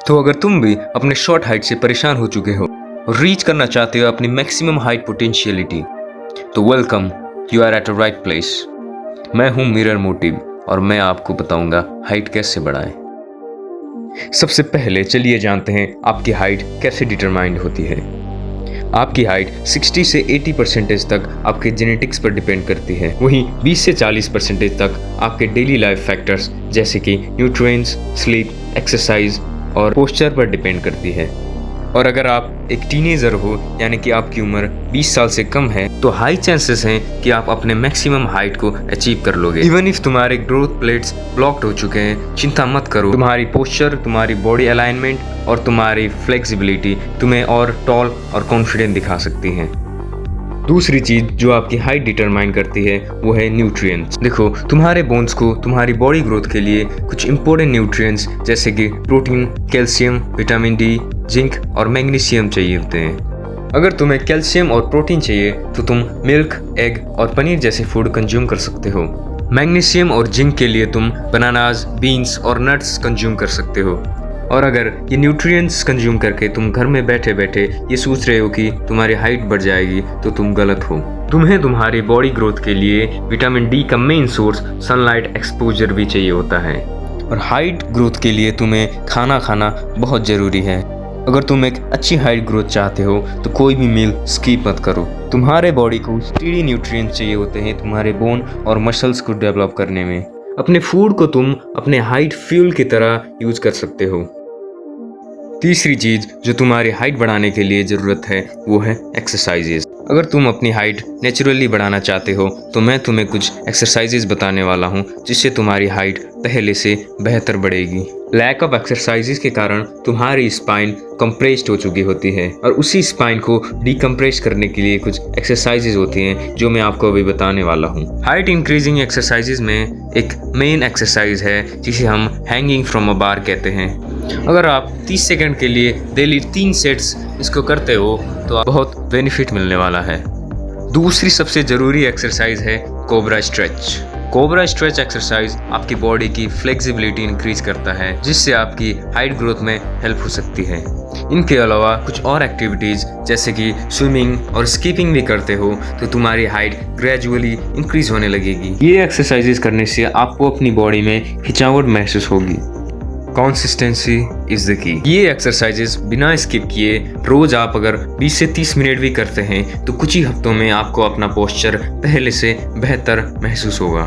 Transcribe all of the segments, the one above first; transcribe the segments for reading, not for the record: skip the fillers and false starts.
तो अगर तुम भी अपने शॉर्ट हाइट से परेशान हो चुके हो और रीच करना चाहते हो अपनी मैक्सिमम हाइट पोटेंशियलिटी, तो welcome, you are at a right place. मैं हूं मिरर मोटिव और मैं आपको बताऊंगा हाइट कैसे बढ़ाएं। सबसे पहले चलिए जानते हैं आपकी हाइट कैसे डिटरमाइंड होती है। आपकी हाइट 60 से 80% तक आपके जेनेटिक्स पर डिपेंड करती है। वहीं 20 से 40% तक आपके डेली लाइफ फैक्टर्स जैसे कि न्यूट्रिएंट्स, स्लीप, एक्सरसाइज और पोस्चर पर डिपेंड करती है। और अगर आप एक टीनेजर हो यानी कि आपकी उम्र 20 साल से कम है, तो हाई चांसेस हैं कि आप अपने मैक्सिमम हाइट को अचीव कर लोगे। इवन इफ तुम्हारे ग्रोथ प्लेट्स ब्लॉक्ड हो चुके हैं, चिंता मत करो। तुम्हारी पोस्चर, तुम्हारी बॉडी अलाइनमेंट और तुम्हारी फ्लेक्सिबिलिटी तुम्हें और टॉल और कॉन्फिडेंट दिखा सकती हैं। दूसरी चीज जो आपकी हाइट डिटरमाइन करती है वो है न्यूट्रिएंट्स। देखो, तुम्हारे बोन्स को तुम्हारी बॉडी ग्रोथ के लिए कुछ इंपॉर्टेंट न्यूट्रिएंट्स जैसे कि protein, calcium, vitamin D, zinc और मैग्नीशियम चाहिए होते हैं। अगर तुम्हें कैल्शियम और प्रोटीन चाहिए तो तुम मिल्क, एग और पनीर जैसे फूड कंज्यूम कर सकते हो। मैग्नीशियम और जिंक के लिए तुम बनानास, बीन्स और नट्स कंज्यूम कर सकते हो। और अगर ये न्यूट्रिएंट्स कंज्यूम करके तुम घर में बैठे बैठे ये सोच रहे हो कि तुम्हारी हाइट बढ़ जाएगी, तो तुम गलत हो। तुम्हें तुम्हारी बॉडी ग्रोथ के लिए विटामिन डी का मेन सोर्स सनलाइट एक्सपोजर भी चाहिए होता है। और हाइट ग्रोथ के लिए तुम्हें खाना खाना बहुत ज़रूरी है। अगर तुम एक अच्छी हाइट ग्रोथ चाहते हो तो कोई भी मील स्किप मत करो। तुम्हारे बॉडी को स्टेडी न्यूट्रिएंट्स चाहिए होते हैं तुम्हारे बोन और मसल्स को डेवलप करने में। अपने फूड को तुम अपने हाइट फ्यूल की तरह यूज कर सकते हो। तीसरी चीज जो तुम्हारी हाइट बढ़ाने के लिए ज़रूरत है वो है एक्सरसाइजेस। अगर तुम अपनी हाइट नेचुरली बढ़ाना चाहते हो तो मैं तुम्हें कुछ एक्सरसाइजेस बताने वाला हूँ जिससे तुम्हारी हाइट पहले से बेहतर बढ़ेगी। लैक ऑफ एक्सरसाइजेस के कारण तुम्हारी स्पाइन कंप्रेस्ड हो चुकी होती है और उसी स्पाइन को डीकम्प्रेस करने के लिए कुछ एक्सरसाइजेस होती हैं जो मैं आपको अभी बताने वाला हूँ। हाइट इंक्रीजिंग एक्सरसाइजेस में एक मेन एक्सरसाइज है जिसे हम हैंगिंग फ्रॉम अ बार कहते हैं। अगर आप 30 सेकंड के लिए डेली 3 सेट्स इसको करते हो तो बहुत बेनिफिट मिलने वाला है। दूसरी सबसे ज़रूरी एक्सरसाइज है cobra stretch. Cobra stretch exercise आपकी बॉडी की फ्लेक्सिबिलिटी इंक्रीज करता है जिससे आपकी हाइट ग्रोथ में हेल्प हो सकती है। इनके अलावा कुछ और एक्टिविटीज़ जैसे कि स्विमिंग और स्कीपिंग भी करते हो तो तुम्हारी हाइट ग्रेजुअली इंक्रीज होने लगेगी। ये एक्सरसाइजेस करने से आपको अपनी बॉडी में खिंचावट महसूस होगी। Consistency is the key. ये एक्सरसाइजेस बिना स्किप किए रोज आप अगर 20 से 30 मिनट भी करते हैं तो कुछ ही हफ्तों में आपको अपना पोस्चर पहले से बेहतर महसूस होगा।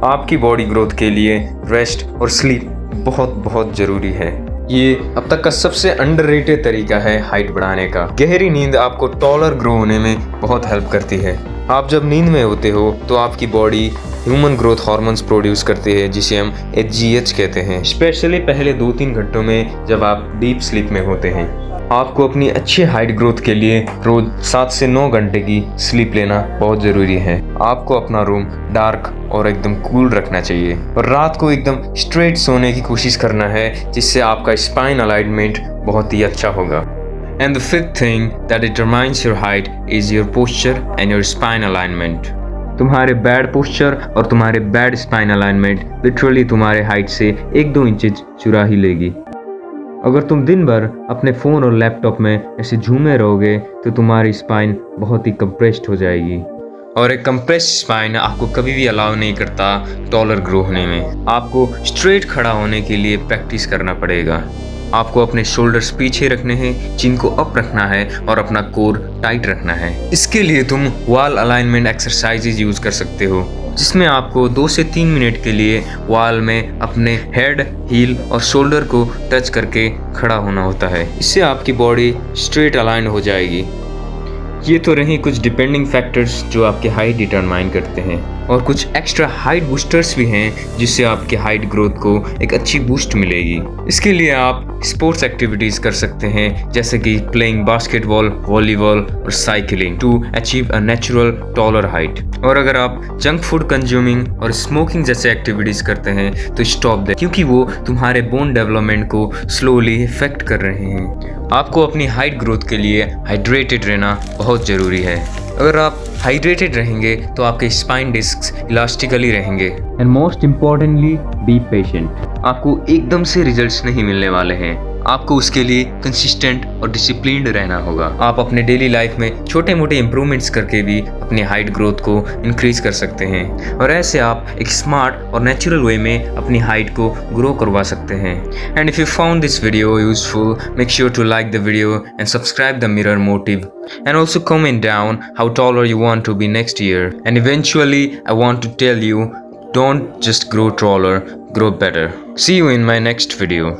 आपकी बॉडी ग्रोथ के लिए रेस्ट और स्लीप बहुत ज़रूरी है। ये अब तक का सबसे अंडररेटेड तरीका है हाइट बढ़ाने का। गहरी नींद आपको टॉलर ग्रो होने में बहुत हेल्प करती है। आप जब नींद में होते हो तो आपकी body human growth hormones produce करती है जिसे हम HGH कहते हैं, स्पेशली पहले 2-3 घंटों में जब आप डीप स्लीप में होते हैं। आपको अपनी अच्छी हाइट ग्रोथ के लिए रोज 7 से 9 घंटे की स्लीप लेना बहुत ज़रूरी है। आपको अपना रूम डार्क और एकदम कूल रखना चाहिए और रात को एकदम स्ट्रेट सोने की कोशिश करना है जिससे आपका स्पाइन अलाइनमेंट बहुत ही अच्छा होगा। And the fifth thing that determines your height is your posture and your spine alignment. तुम्हारे बैड पोस्चर और तुम्हारे बैड स्पाइन अलाइनमेंट लिटरली तुम्हारे हाइट से 1-2 इंचेस चुरा ही लेगी। अगर तुम दिन भर अपने फ़ोन और लैपटॉप में ऐसे झूमे रहोगे तो तुम्हारी स्पाइन बहुत ही कंप्रेस्ड हो जाएगी और एक कंप्रेस्ड स्पाइन आपको कभी भी अलाउ नहीं करता टॉलर ग्रो होने में। आपको स्ट्रेट खड़ा होने के लिए प्रैक्टिस करना पड़ेगा। आपको अपने शोल्डर्स पीछे रखने हैं, चिन को अप रखना है और अपना कोर टाइट रखना है। इसके लिए तुम वॉल अलाइनमेंट एक्सरसाइजेज यूज कर सकते हो जिसमें आपको 2 से 3 मिनट के लिए वॉल में अपने हेड, हील और शोल्डर को टच करके खड़ा होना होता है। इससे आपकी बॉडी स्ट्रेट अलाइन हो जाएगी। ये तो रही कुछ डिपेंडिंग फैक्टर्स जो आपकी हाइट डिटरमाइन करते हैं और कुछ एक्स्ट्रा हाइट बूस्टर्स भी हैं जिससे आपकी हाइट ग्रोथ को एक अच्छी बूस्ट मिलेगी। इसके लिए आप स्पोर्ट्स एक्टिविटीज़ कर सकते हैं जैसे कि प्लेइंग बास्केटबॉल, वॉलीबॉल और cycling to achieve a natural taller height. और अगर आप जंक फूड कंज्यूमिंग और स्मोकिंग जैसे एक्टिविटीज़ करते हैं तो स्टॉप दें क्योंकि वो तुम्हारे बोन डेवलपमेंट को स्लोली इफेक्ट कर रहे हैं। आपको अपनी हाइट ग्रोथ के लिए हाइड्रेटेड रहना बहुत ज़रूरी है। अगर आप हाइड्रेटेड रहेंगे तो आपके स्पाइन डिस्क्स इलास्टिकली रहेंगे। And most importantly, be patient. आपको एकदम से रिजल्ट्स नहीं मिलने वाले हैं, आपको उसके लिए कंसिस्टेंट और डिसिप्लिन्ड रहना होगा। आप अपने डेली लाइफ में छोटे मोटे इंप्रूवमेंट्स करके भी अपनी हाइट ग्रोथ को इंक्रीज कर सकते हैं और ऐसे आप एक स्मार्ट और नेचुरल वे में अपनी हाइट को ग्रो करवा सकते हैं। And if you found this video useful, make sure to like the video and subscribe the Mirror Motive, and also comment down how taller you want to be next year. And eventually I want to tell you, don't just grow taller, grow better. See you in my next video.